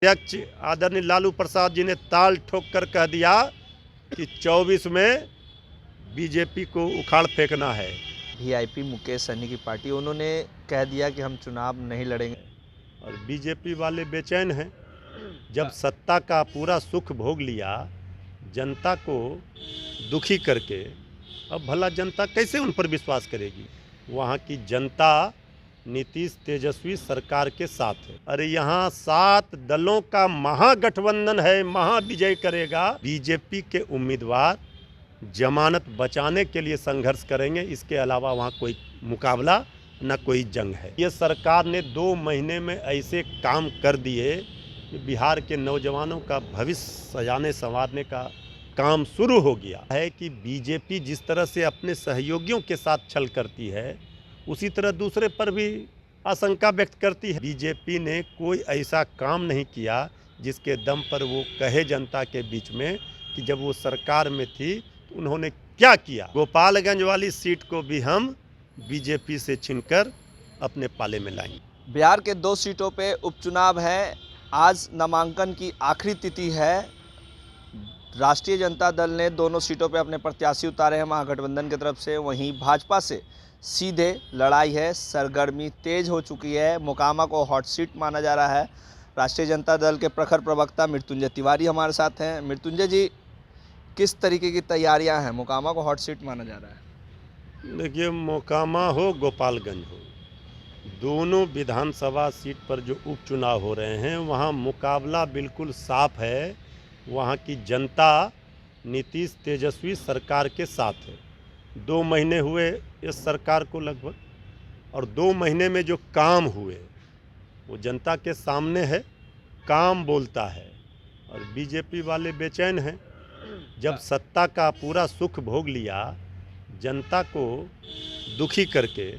अध्यक्ष आदरणीय लालू प्रसाद जी ने ताल ठोक कर कह दिया कि 24 में बीजेपी को उखाड़ फेंकना है। वीआईपी मुकेश सहनी की पार्टी, उन्होंने कह दिया कि हम चुनाव नहीं लड़ेंगे। और बीजेपी वाले बेचैन हैं। जब सत्ता का पूरा सुख भोग लिया, जनता को दुखी करके, अब भला जनता कैसे उन पर विश्वास करेगी। वहाँ की जनता नीतीश तेजस्वी सरकार के साथ है। अरे यहाँ 7 दलों का महागठबंधन है, महाविजय करेगा। बीजेपी के उम्मीदवार जमानत बचाने के लिए संघर्ष करेंगे, इसके अलावा वहाँ कोई मुकाबला न कोई जंग है। ये सरकार ने 2 महीने में ऐसे काम कर दिए कि बिहार के नौजवानों का भविष्य सजाने संवारने का काम शुरू हो गया है। कि बीजेपी जिस तरह से अपने सहयोगियों के साथ छल करती है, उसी तरह दूसरे पर भी आशंका व्यक्त करती है। बीजेपी ने कोई ऐसा काम नहीं किया जिसके दम पर वो कहे जनता के बीच में कि जब वो सरकार में थी तो उन्होंने क्या किया। गोपालगंज वाली सीट को भी हम बीजेपी से छीनकर अपने पाले में लाएंगे। बिहार के 2 सीटों पे उपचुनाव है। आज नामांकन की आखिरी तिथि है। राष्ट्रीय जनता दल ने दोनों सीटों पे अपने प्रत्याशी उतारे हैं महागठबंधन की तरफ से। वहीं भाजपा से सीधे लड़ाई है, सरगर्मी तेज हो चुकी है। मोकामा को हॉट सीट माना जा रहा है। राष्ट्रीय जनता दल के प्रखर प्रवक्ता मृत्युंजय तिवारी हमारे साथ हैं। मृत्युंजय जी, किस तरीके की तैयारियां हैं? मोकामा को हॉट सीट माना जा रहा है। देखिए, मोकामा हो गोपालगंज हो, दोनों विधानसभा सीट पर जो उपचुनाव हो रहे हैं वहाँ मुकाबला बिल्कुल साफ है। वहाँ की जनता नीतीश तेजस्वी सरकार के साथ है। 2 महीने हुए इस सरकार को लगभग, और 2 महीने में जो काम हुए वो जनता के सामने है। काम बोलता है। और बीजेपी वाले बेचैन हैं। जब सत्ता का पूरा सुख भोग लिया, जनता को दुखी करके,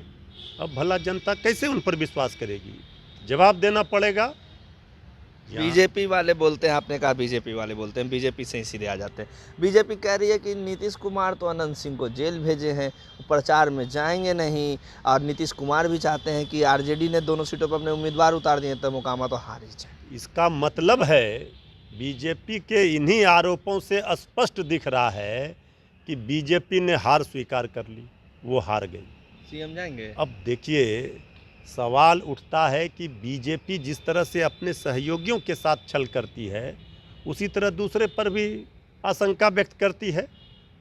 अब भला जनता कैसे उन पर विश्वास करेगी। जवाब देना पड़ेगा। बीजेपी वाले बोलते हैं, आपने कहा बीजेपी वाले बोलते हैं, बीजेपी से ही सीधे आ जाते हैं। बीजेपी कह रही है कि नीतीश कुमार तो अनंत सिंह को जेल भेजे हैं, प्रचार में जाएंगे नहीं। और नीतीश कुमार भी चाहते हैं कि आरजेडी ने दोनों सीटों पर अपने उम्मीदवार उतार दिए, तो मोकामा तो हार ही जाए। इसका मतलब है बीजेपी के इन्हीं आरोपों से स्पष्ट दिख रहा है कि बीजेपी ने हार स्वीकार कर ली, वो हार गई। सीएम जाएंगे। अब देखिए, सवाल उठता है कि बीजेपी जिस तरह से अपने सहयोगियों के साथ छल करती है, उसी तरह दूसरे पर भी आशंका व्यक्त करती है।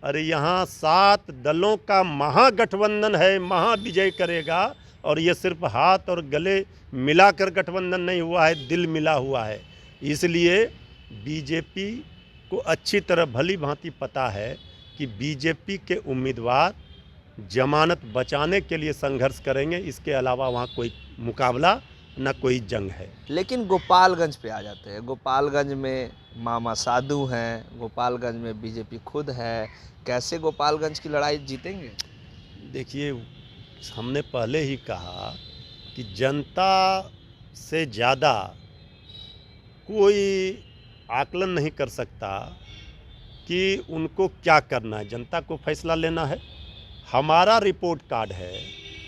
अरे यहाँ 7 दलों का महागठबंधन है, महाविजय करेगा। और ये सिर्फ हाथ और गले मिलाकर गठबंधन नहीं हुआ है, दिल मिला हुआ है। इसलिए बीजेपी को अच्छी तरह भली भांति पता है कि बीजेपी के उम्मीदवार जमानत बचाने के लिए संघर्ष करेंगे, इसके अलावा वहाँ कोई मुकाबला न कोई जंग है। लेकिन गोपालगंज पे आ जाते हैं। गोपालगंज में मामा साधु हैं, गोपालगंज में बीजेपी खुद है। कैसे गोपालगंज की लड़ाई जीतेंगे? देखिए, हमने पहले ही कहा कि जनता से ज़्यादा कोई आकलन नहीं कर सकता कि उनको क्या करना है। जनता को फैसला लेना है। हमारा रिपोर्ट कार्ड है,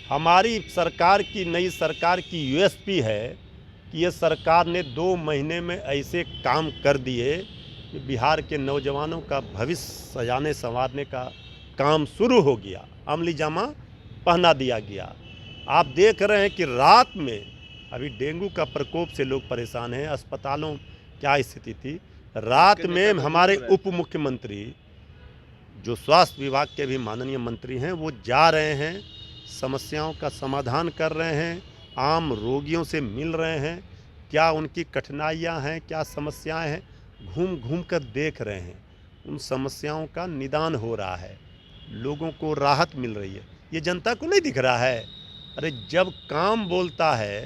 हमारी सरकार की, नई सरकार की यूएसपी है कि ये सरकार ने 2 महीने में ऐसे काम कर दिए कि बिहार के नौजवानों का भविष्य सजाने संवारने का काम शुरू हो गया। अमली जामा पहना दिया गया। आप देख रहे हैं कि रात में अभी डेंगू का प्रकोप से लोग परेशान हैं। अस्पतालों क्या स्थिति थी। रात में हमारे उप मुख्यमंत्री, जो स्वास्थ्य विभाग के भी माननीय मंत्री हैं, वो जा रहे हैं, समस्याओं का समाधान कर रहे हैं, आम रोगियों से मिल रहे हैं, क्या उनकी कठिनाइयां हैं, क्या समस्याएं हैं, घूम घूम कर देख रहे हैं। उन समस्याओं का निदान हो रहा है, लोगों को राहत मिल रही है। ये जनता को नहीं दिख रहा है। अरे जब काम बोलता है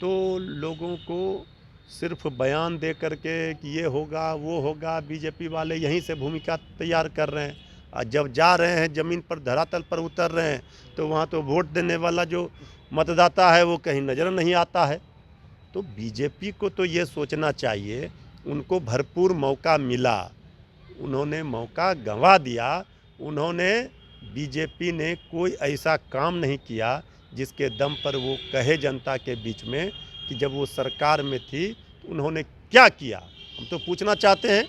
तो लोगों को सिर्फ बयान दे करके कि ये होगा वो होगा, बीजेपी वाले यहीं से भूमिका तैयार कर रहे हैं। और जब जा रहे हैं, ज़मीन पर, धरातल पर उतर रहे हैं, तो वहाँ तो वोट देने वाला जो मतदाता है वो कहीं नज़र नहीं आता है। तो बीजेपी को तो ये सोचना चाहिए, उनको भरपूर मौका मिला, उन्होंने मौका गंवा दिया। बीजेपी ने कोई ऐसा काम नहीं किया जिसके दम पर वो कहे जनता के बीच में कि जब वो सरकार में थी तो उन्होंने क्या किया, हम तो पूछना चाहते हैं।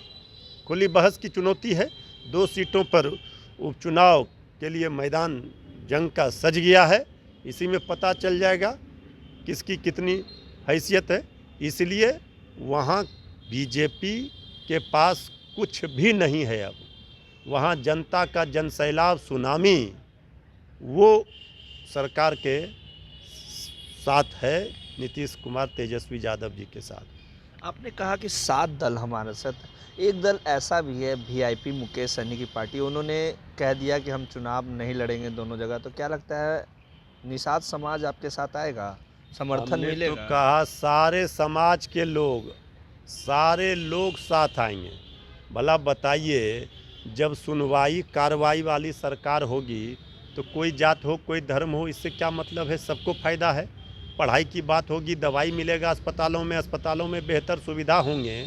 खुली बहस की चुनौती है। 2 सीटों पर उपचुनाव के लिए मैदान जंग का सज गया है। इसी में पता चल जाएगा किसकी कितनी हैसियत है। इसलिए वहाँ बीजेपी के पास कुछ भी नहीं है। अब वहाँ जनता का जनसैलाब सुनामी वो सरकार के साथ है, नीतीश कुमार तेजस्वी यादव जी के साथ। आपने कहा कि 7 दल हमारे साथ, एक दल ऐसा भी है वीआईपी मुकेश सहनी की पार्टी, उन्होंने कह दिया कि हम चुनाव नहीं लड़ेंगे दोनों जगह। तो क्या लगता है निषाद समाज आपके साथ आएगा, समर्थन हमने मिलेगा? तो कहा सारे समाज के लोग, सारे लोग साथ आएंगे। भला बताइए, जब सुनवाई कार्रवाई वाली सरकार होगी तो कोई जात हो कोई धर्म हो, इससे क्या मतलब है? सबको फ़ायदा है। पढ़ाई की बात होगी, दवाई मिलेगा अस्पतालों में बेहतर सुविधा होंगे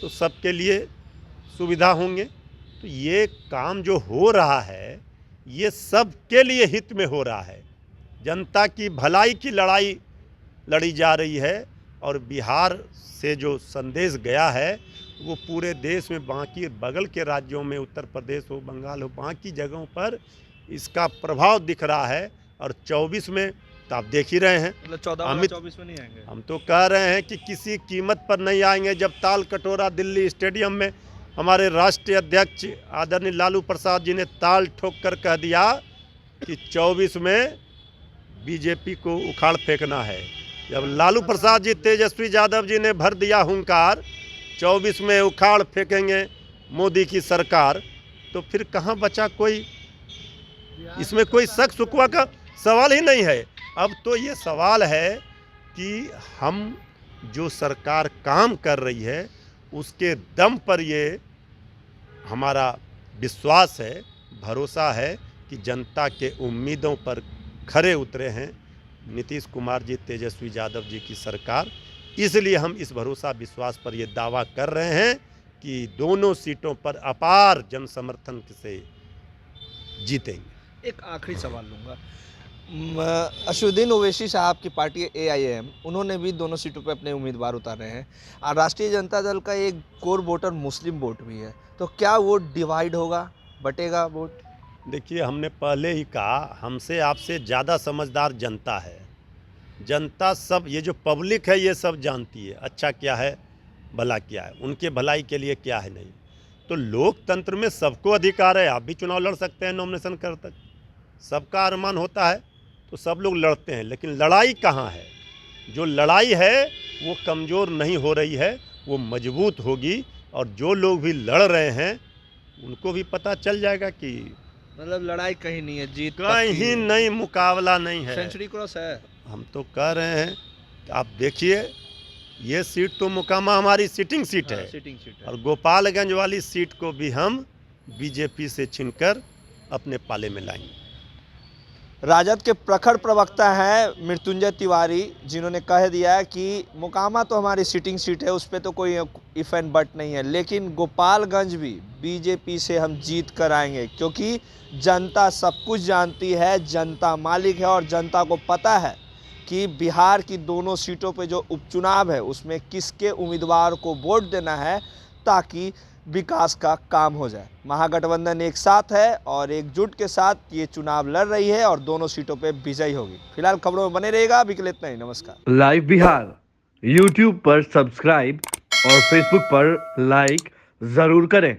तो सबके लिए सुविधा होंगे। तो ये काम जो हो रहा है ये सबके लिए हित में हो रहा है। जनता की भलाई की लड़ाई लड़ी जा रही है और बिहार से जो संदेश गया है वो पूरे देश में, बाकी बगल के राज्यों में, उत्तर प्रदेश हो, बंगाल हो, बाकी जगहों पर इसका प्रभाव दिख रहा है। और 24 में तो आप देख ही रहे हैं, मतलब 14-24 में नहीं आएंगे। हम तो कह रहे हैं कि किसी कीमत पर नहीं आएंगे। जब ताल कटोरा दिल्ली स्टेडियम में हमारे राष्ट्रीय अध्यक्ष आदरणीय लालू प्रसाद जी ने ताल ठोक कर कह दिया कि 24 में बीजेपी को उखाड़ फेंकना है, जब लालू प्रसाद जी तेजस्वी यादव जी ने भर दिया हुंकार 24 में उखाड़ फेंकेंगे मोदी की सरकार, तो फिर कहाँ बचा कोई? इसमें कोई शक शुकवा का सवाल ही नहीं है। अब तो ये सवाल है कि हम जो सरकार काम कर रही है उसके दम पर ये हमारा विश्वास है, भरोसा है कि जनता के उम्मीदों पर खरे उतरे हैं नीतीश कुमार जी, तेजस्वी यादव जी की सरकार। इसलिए हम इस भरोसा विश्वास पर ये दावा कर रहे हैं कि दोनों सीटों पर अपार जन समर्थन से जीतेंगे। एक आखिरी सवाल लूँगा। असदुद्दीन ओवैसी साहब की पार्टी AIM, उन्होंने भी दोनों सीटों पे अपने उम्मीदवार उतारे हैं और राष्ट्रीय जनता दल का एक कोर वोटर मुस्लिम वोट भी है। तो क्या वोट डिवाइड होगा, बटेगा वोट? देखिए, हमने पहले ही कहा, हमसे आपसे ज़्यादा समझदार जनता है। जनता सब, ये जो पब्लिक है ये सब जानती है अच्छा क्या है भला क्या है, उनके भलाई के लिए क्या है नहीं। तो लोकतंत्र में सबको अधिकार है, आप भी चुनाव लड़ सकते हैं नॉमिनेशन कर तक, सबका अरमान होता है तो सब लोग लड़ते हैं। लेकिन लड़ाई कहाँ है? जो लड़ाई है वो कमज़ोर नहीं हो रही है, वो मजबूत होगी। और जो लोग भी लड़ रहे हैं उनको भी पता चल जाएगा कि मतलब लड़ाई कहीं नहीं है, जीत कहीं नहीं, मुकाबला नहीं है, सेंचुरी क्रॉस है। हम तो कह रहे हैं कि आप देखिए, ये सीट तो मोकामा हमारी सिटिंग सीट है, सिटिंग सीट है। और गोपालगंज वाली सीट को भी हम बीजेपी से छीनकर अपने पाले में लाएंगे। राजद के प्रखर प्रवक्ता हैं मृत्युंजय तिवारी, जिन्होंने कह दिया है कि मोकामा तो हमारी सिटिंग सीट है, उस पर तो कोई इफ एंड बट नहीं है, लेकिन गोपालगंज भी बीजेपी से हम जीत कर आएंगे, क्योंकि जनता सब कुछ जानती है, जनता मालिक है और जनता को पता है कि बिहार की दोनों सीटों पे जो उपचुनाव है उसमें किसके उम्मीदवार को वोट देना है ताकि विकास का काम हो जाए। महागठबंधन एक साथ है और एकजुट के साथ ये चुनाव लड़ रही है और दोनों सीटों पे विजयी होगी। फिलहाल खबरों में बने रहेगा, अभी के लिए इतना ही, नमस्कार। लाइव बिहार YouTube पर सब्सक्राइब और Facebook पर लाइक जरूर करें।